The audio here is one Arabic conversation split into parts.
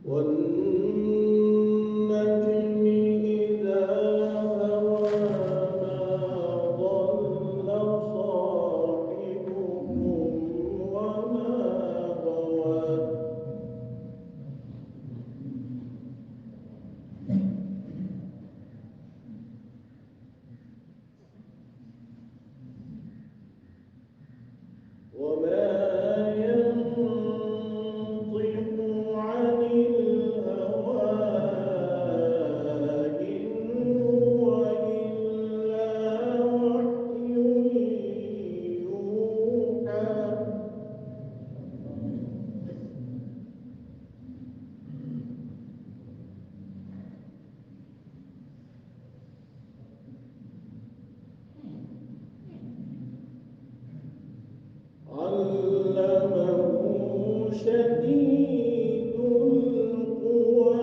والنجم إذا هوى ما ضل صاحبكم وما غوى وما ينطق عن الهوى إن هو إلا وحي يوحى علمه شديد القوى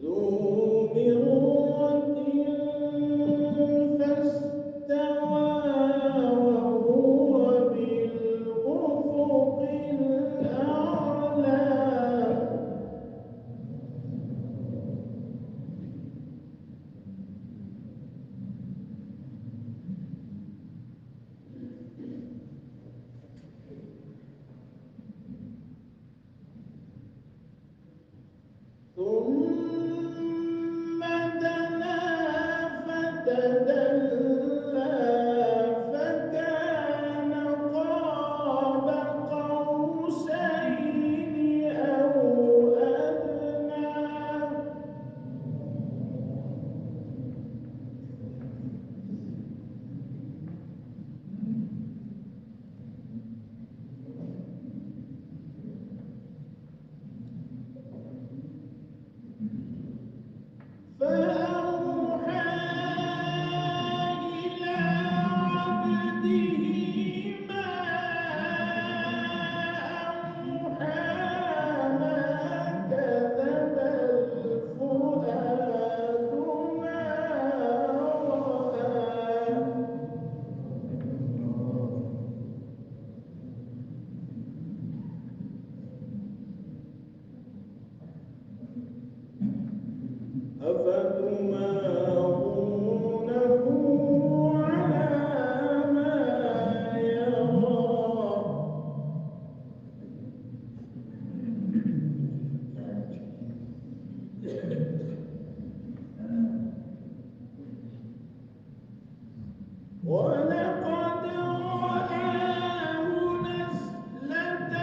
ذو مرة فاستوى وهو بالأفق الأعلى ثم دنا فتدلى فكان قاب قوسين أو أدنى فأوحى إلى عبده ما أوحى ما كذب الفؤاد ما رأى أفتمارونه على ما يرى ولقد رآه نزلة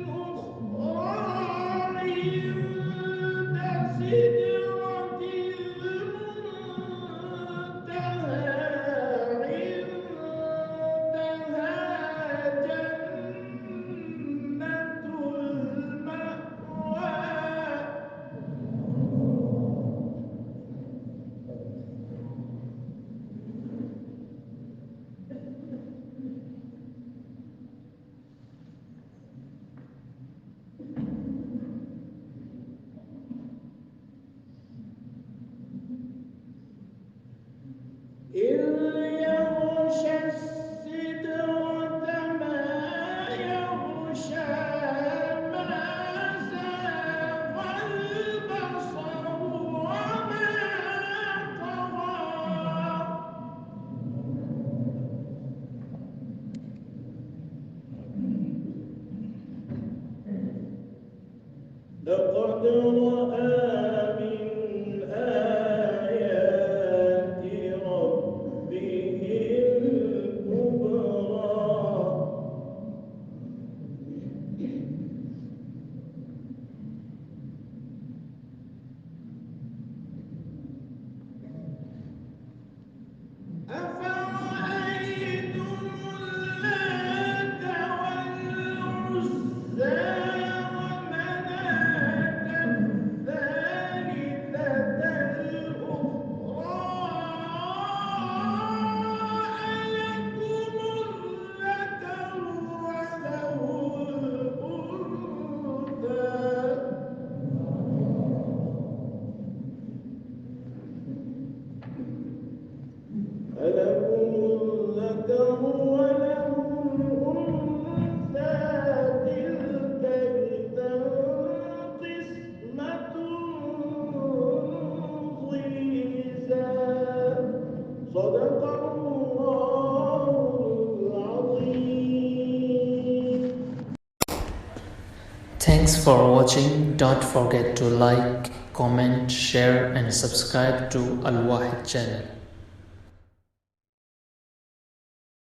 أخرى عند سدرة المنتهى Thanks for watching. Don't forget to like, comment, share and subscribe to Al Wahid channel.